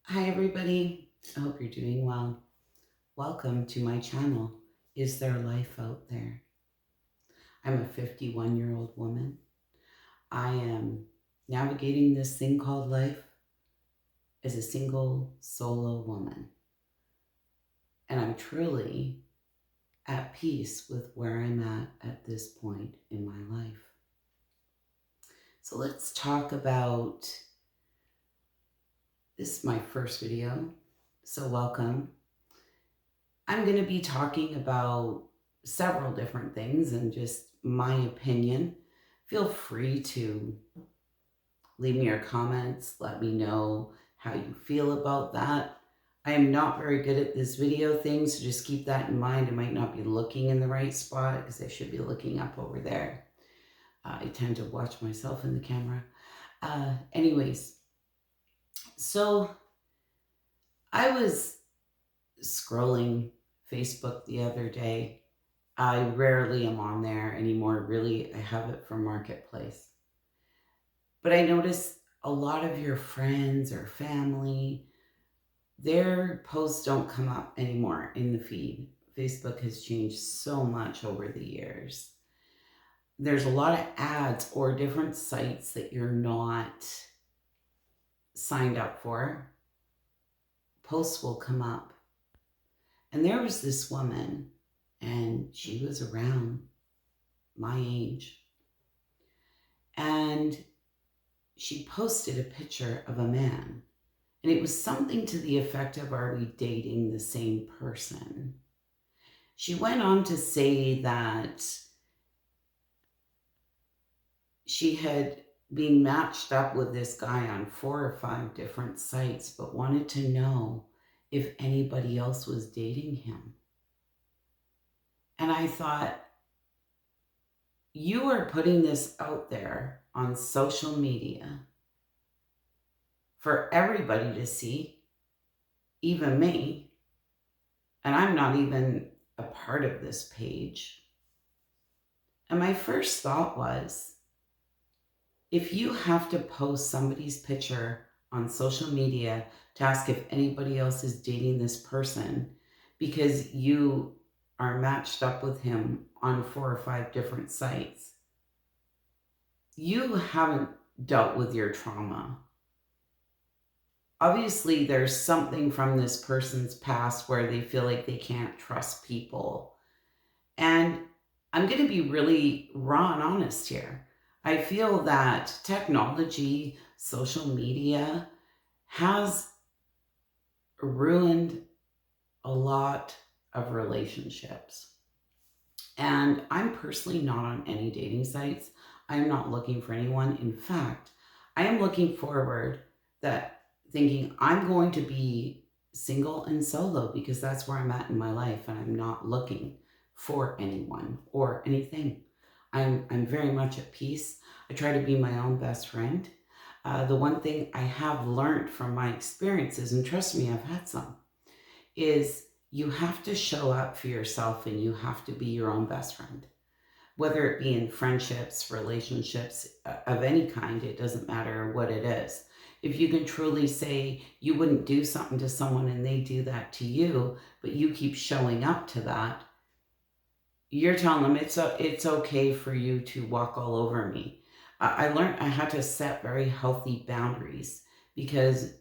Hi, everybody. I hope you're doing well. Welcome to my channel. Is there life out there? I'm a 51-year-old woman. I am navigating this thing called life as a single solo woman. And I'm truly at peace with where I'm at this point in my life. So let's talk about this is my first video. So welcome. I'm going to be talking about several different things and just my opinion. Feel free to leave me your comments. Let me know how you feel about that. I am not very good at this video thing, so just keep that in mind. I might not be looking in the right spot because I should be looking up over there. I tend to watch myself in the camera. Anyways, so I was scrolling Facebook the other day. I rarely am on there anymore. Really, I have it for Marketplace. But I notice a lot of your friends or family, their posts don't come up anymore in the feed. Facebook has changed so much over the years. There's a lot of ads or different sites that you're not signed up for. Posts will come up. And there was this woman, and she was around my age. And she posted a picture of a man. And it was something to the effect of, are we dating the same person? She went on to say that she had been matched up with this guy on 4 or 5 different sites, but wanted to know if anybody else was dating him. And I thought, you are putting this out there on social media for everybody to see, even me, and I'm not even a part of this page. And my first thought was, if you have to post somebody's picture on social media to ask if anybody else is dating this person because you are matched up with him on 4 or 5 different sites, you haven't dealt with your trauma. Obviously, there's something from this person's past where they feel like they can't trust people. And I'm going to be really raw and honest here. I feel that technology, social media has ruined a lot of relationships. And I'm personally not on any dating sites. I am not looking for anyone. In fact, I am looking forward that thinking I'm going to be single and solo because that's where I'm at in my life, and I'm not looking for anyone or anything. I'm very much at peace. I try to be my own best friend. The one thing I have learned from my experiences, and trust me, I've had some, is you have to show up for yourself and you have to be your own best friend. Whether it be in friendships, relationships of any kind, it doesn't matter what it is. If you can truly say you wouldn't do something to someone and they do that to you, but you keep showing up to that, you're telling them it's okay for you to walk all over me. I learned I had to set very healthy boundaries because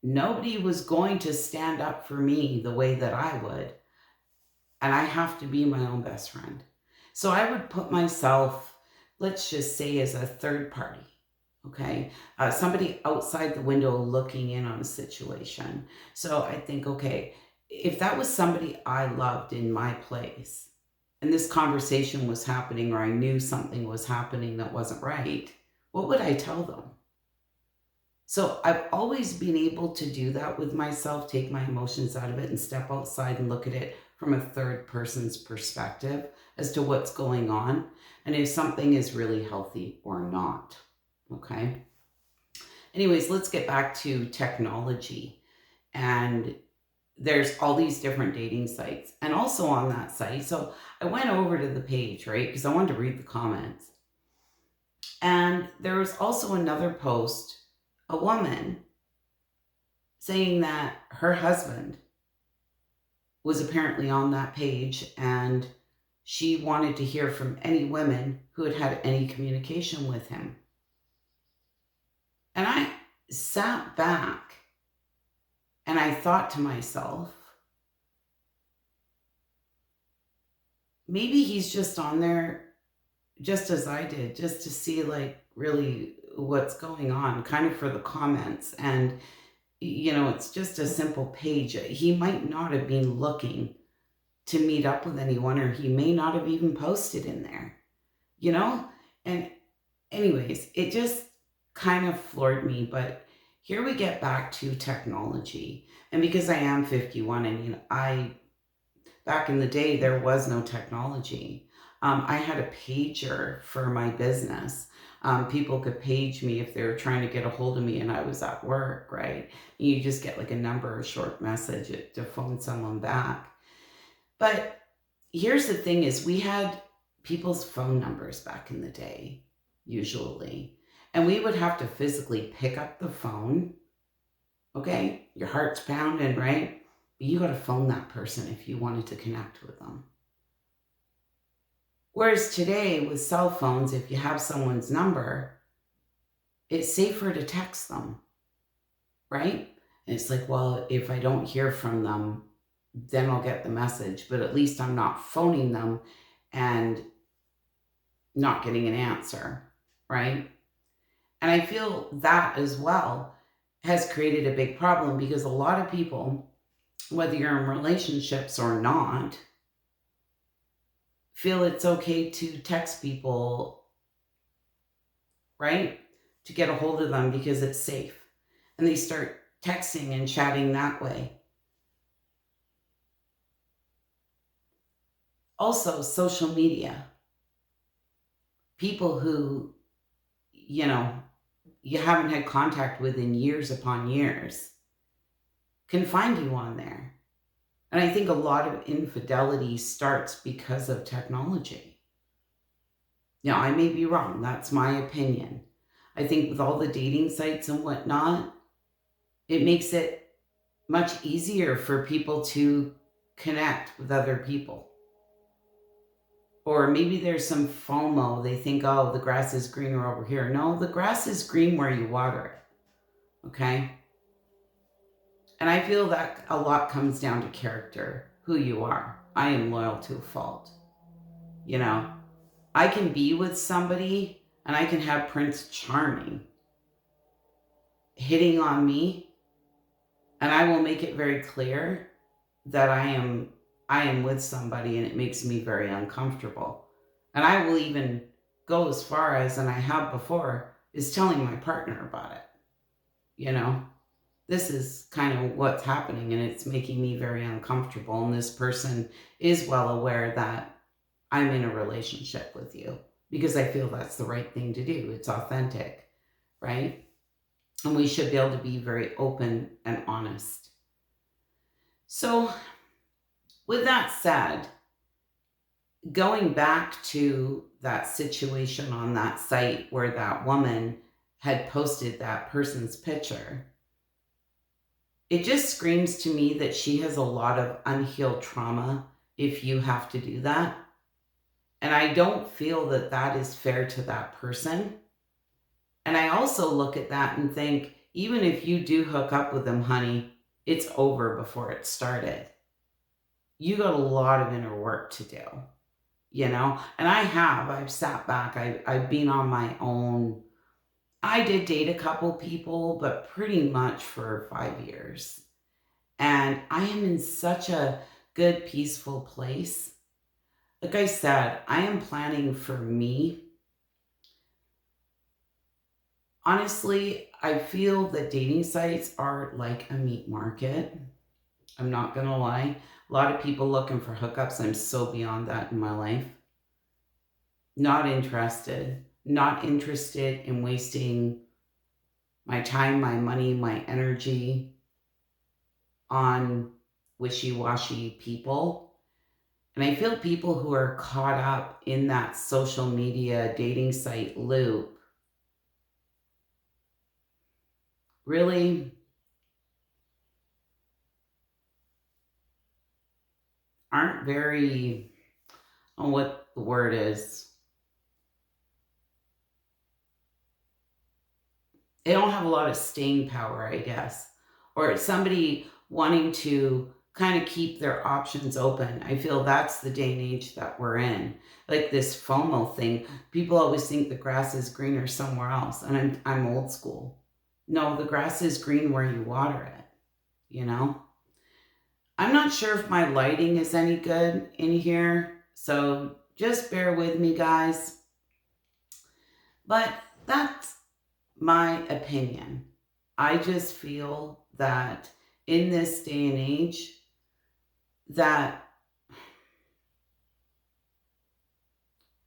nobody was going to stand up for me the way that I would. And I have to be my own best friend. So I would put myself, let's just say, as a third party. Okay, somebody outside the window looking in on a situation. So I think, okay, if that was somebody I loved in my place and this conversation was happening, or I knew something was happening that wasn't right, what would I tell them? So I've always been able to do that with myself, take my emotions out of it and step outside and look at it from a third person's perspective as to what's going on and if something is really healthy or not. Okay. Anyways, let's get back to technology. And there's all these different dating sites. And also on that site, so I went over to the page, right? Because I wanted to read the comments. And there was also another post, a woman saying that her husband was apparently on that page and she wanted to hear from any women who had had any communication with him. And I sat back and I thought to myself, maybe he's just on there just as I did, just to see like really what's going on, kind of for the comments. And, it's just a simple page. He might not have been looking to meet up with anyone, or he may not have even posted in there, you know? And, anyways, it just kind of floored me. But here we get back to technology. And because I am 51, back in the day, there was no technology. I had a pager for my business. People could page me if they were trying to get a hold of me and I was at work, right? You just get like a number, a short message to phone someone back. But here's the thing is we had people's phone numbers back in the day, usually. And we would have to physically pick up the phone. Okay? Your heart's pounding, right? But you got to phone that person if you wanted to connect with them. Whereas today with cell phones, if you have someone's number, it's safer to text them, right? And it's like, well, if I don't hear from them, then I'll get the message, but at least I'm not phoning them and not getting an answer, right? And I feel that as well has created a big problem because a lot of people, whether you're in relationships or not, feel it's okay to text people, right? To get a hold of them because it's safe. And they start texting and chatting that way. Also, social media. People who, you haven't had contact with in years upon years can find you on there. And I think a lot of infidelity starts because of technology. Now, I may be wrong. That's my opinion. I think with all the dating sites and whatnot, it makes it much easier for people to connect with other people. Or maybe there's some FOMO. They think, oh, the grass is greener over here. No, the grass is green where you water it. Okay? And I feel that a lot comes down to character, who you are. I am loyal to a fault. I can be with somebody and I can have Prince Charming hitting on me, and I will make it very clear that I am with somebody and it makes me very uncomfortable. And I will even go as far as, and I have before, is telling my partner about it. This is kind of what's happening and it's making me very uncomfortable. And this person is well aware that I'm in a relationship with you because I feel that's the right thing to do. It's authentic, right? And we should be able to be very open and honest. So, with that said, going back to that situation on that site where that woman had posted that person's picture, it just screams to me that she has a lot of unhealed trauma if you have to do that. And I don't feel that that is fair to that person. And I also look at that and think, even if you do hook up with them, honey, it's over before it started. You got a lot of inner work to do, And I've sat back, I've been on my own. I did date a couple people, but pretty much for 5 years. And I am in such a good, peaceful place. Like I said, I am planning for me. Honestly, I feel that dating sites are like a meat market. I'm not going to lie. A lot of people looking for hookups. I'm so beyond that in my life. Not interested. Not interested in wasting my time, my money, my energy on wishy-washy people. And I feel people who are caught up in that social media dating site loop really aren't very, oh, what the word is. They don't have a lot of staying power, I guess. Or it's somebody wanting to kind of keep their options open. I feel that's the day and age that we're in. Like this FOMO thing. People always think the grass is greener somewhere else. And I'm old school. No, the grass is green where you water it, you know? I'm not sure if my lighting is any good in here, so just bear with me, guys. But that's my opinion. I just feel that in this day and age, that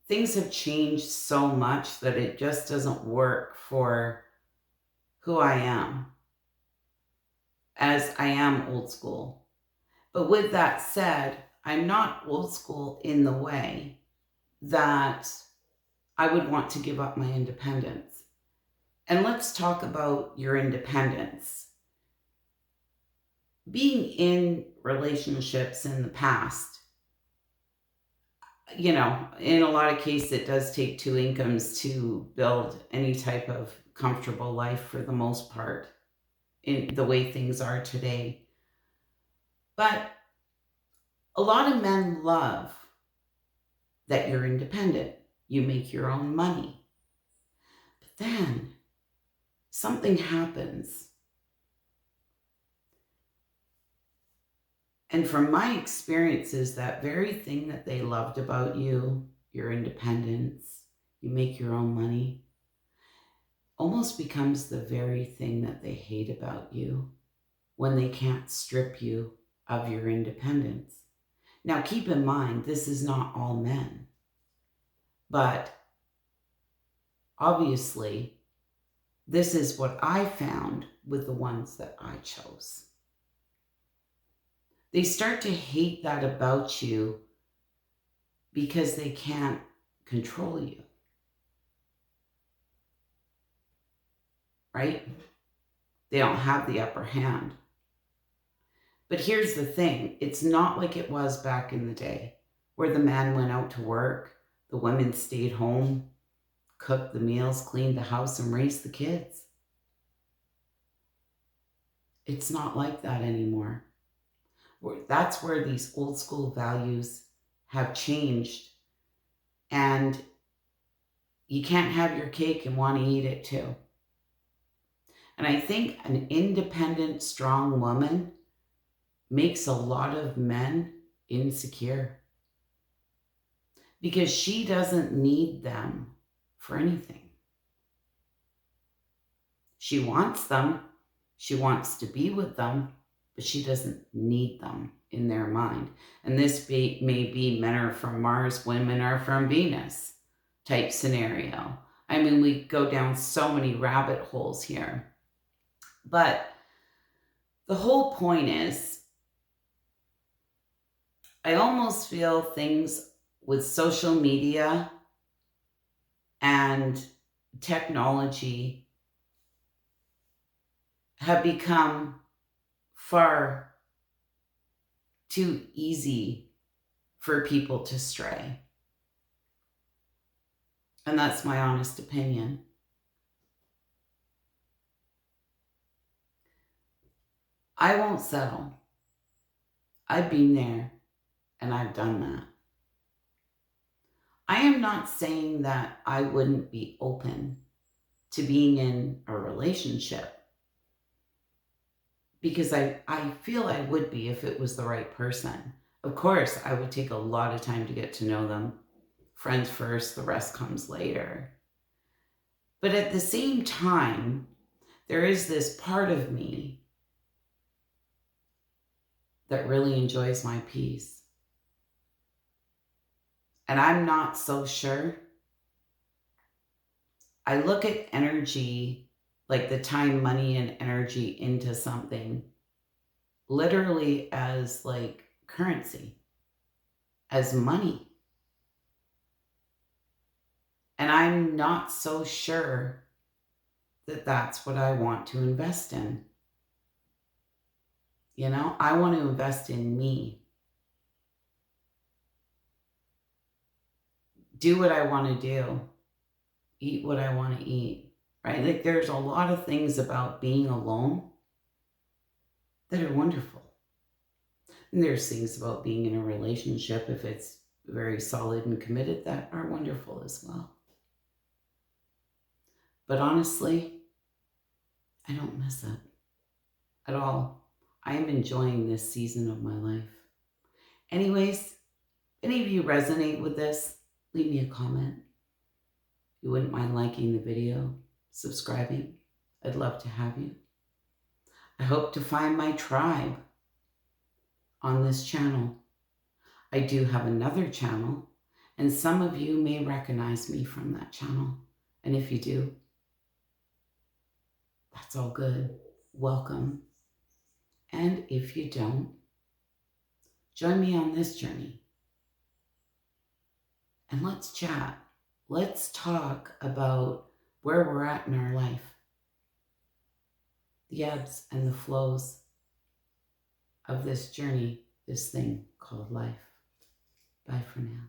things have changed so much that it just doesn't work for who I am, as I am old school. But with that said, I'm not old school in the way that I would want to give up my independence. And let's talk about your independence. Being in relationships in the past, you know, in a lot of cases, it does take two incomes to build any type of comfortable life for the most part in the way things are today. But a lot of men love that you're independent. You make your own money. But then something happens. And from my experiences, that very thing that they loved about you, your independence, you make your own money, almost becomes the very thing that they hate about you when they can't strip you of your independence. Now, keep in mind, this is not all men, but obviously, this is what I found with the ones that I chose. They start to hate that about you because they can't control you. Right? They don't have the upper hand. But here's the thing. It's not like it was back in the day where the man went out to work, the women stayed home, cooked the meals, cleaned the house, and raised the kids. It's not like that anymore. That's where these old school values have changed. And you can't have your cake and want to eat it too. And I think an independent, strong woman makes a lot of men insecure because she doesn't need them for anything. She wants them. She wants to be with them, but she doesn't need them in their mind. And this may be men are from Mars, women are from Venus type scenario. I mean, we go down so many rabbit holes here. But the whole point is, I almost feel things with social media and technology have become far too easy for people to stray. And that's my honest opinion. I won't settle. I've been there and I've done that. I am not saying that I wouldn't be open to being in a relationship, because I feel I would be if it was the right person. Of course, I would take a lot of time to get to know them. Friends first, the rest comes later. But at the same time, there is this part of me that really enjoys my peace. And I'm not so sure. I look at energy, like the time, money, and energy into something, literally as like currency, as money. And I'm not so sure that that's what I want to invest in. You know, I want to invest in me. do what I want to do, eat what I want to eat, right? Like there's a lot of things about being alone that are wonderful. And there's things about being in a relationship, if it's very solid and committed, that are wonderful as well. But honestly, I don't miss it at all. I am enjoying this season of my life. Anyways, if any of you resonate with this, leave me a comment. If you wouldn't mind liking the video, subscribing, I'd love to have you. I hope to find my tribe on this channel. I do have another channel, and some of you may recognize me from that channel. And if you do, that's all good. Welcome. And if you don't, join me on this journey. And let's chat. Let's talk about where we're at in our life. The ebbs and the flows of this journey, this thing called life. Bye for now.